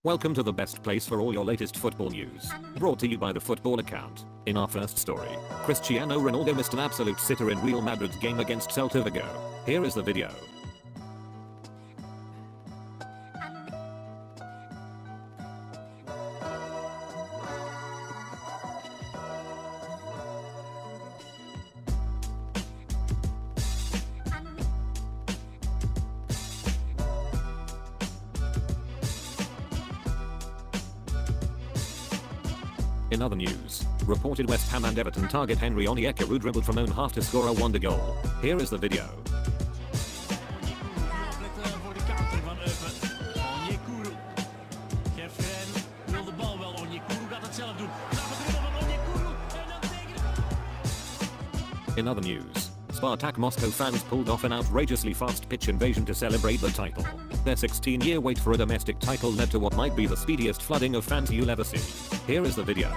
Welcome to the best place for all your latest football news. Brought to you by the Football Account. In our first story, Cristiano Ronaldo missed an absolute sitter in Real Madrid's game against Celta Vigo. Here is the video. In other news, reported West Ham and Everton target Henry Onyeka, who dribbled from own half to score a wonder goal. Here is the video. In other news, Spartak Moscow fans pulled off an outrageously fast pitch invasion to celebrate the title. Their 16-year wait for a domestic title led to what might be the speediest flooding of fans you'll ever see. Here is the video.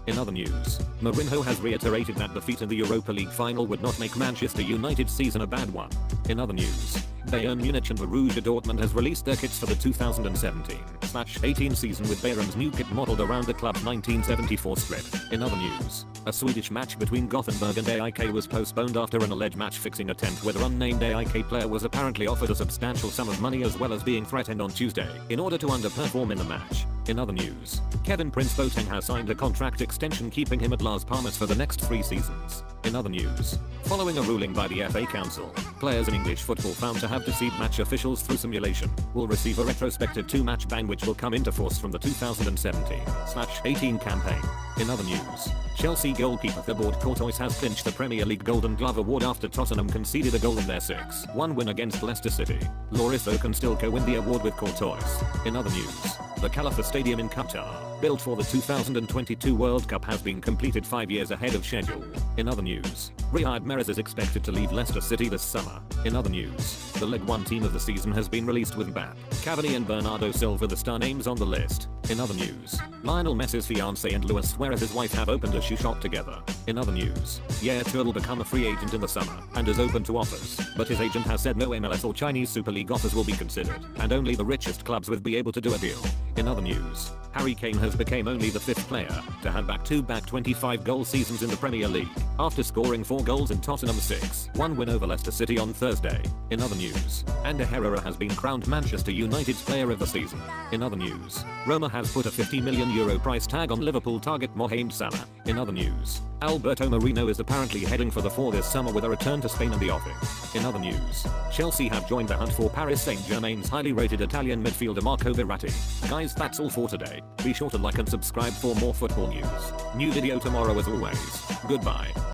In other news, Mourinho has reiterated that defeat in the Europa League final would not make Manchester United's season a bad one. In other news, Bayern Munich and Borussia Dortmund has released their kits for the 2017/18 season with Bayern's new kit modeled around the club's 1974 strip. In other news, a Swedish match between Gothenburg and AIK was postponed after an alleged match-fixing attempt where the unnamed AIK player was apparently offered a substantial sum of money as well as being threatened on Tuesday in order to underperform in the match. In other news, Kevin Prince Boateng has signed a contract extension keeping him at Las Palmas for the next 3 seasons. In other news, following a ruling by the FA Council, players in English football found to have deceived match officials through simulation will receive a retrospective 2-match ban which will come into force from the 2017/18 campaign. In other news, Chelsea goalkeeper Thibaut Courtois has clinched the Premier League Golden Glove award after Tottenham conceded a goal in their 6-1 win against Leicester City. Lloris can still co-win the award with Courtois. In other news, the Khalifa Stadium in Qatar, built for the 2022 World Cup, has been completed 5 years ahead of schedule. In other news, Riyad Mahrez is expected to leave Leicester City this summer. In other news, the League One team of the season has been released with Mbappe, Cavani and Bernardo Silva the star names on the list. In other news, Lionel Messi's fiancée and Luis Suarez's wife have opened a shoe shop together. In other news, Yaya Toure will become a free agent in the summer and is open to offers, but his agent has said no MLS or Chinese Super League offers will be considered, and only the richest clubs would be able to do a deal. In other news, Harry Kane has become only the 5th player to have back-to-back 25-goal seasons in the Premier League, after scoring 4 goals in Tottenham's 6-1 win over Leicester City on Thursday. In other news, Ander Herrera has been crowned Manchester United's Player of the Season. In other news, Roma has put a €50 million price tag on Liverpool target Mohamed Salah. In other news, Alberto Moreno is apparently heading for the 4 this summer with a return to Spain and the offing. In other news, Chelsea have joined the hunt for Paris Saint-Germain's highly rated Italian midfielder Marco Verratti. Guys, that's all for today. Be sure to like and subscribe for more football news. New video tomorrow as always. Goodbye.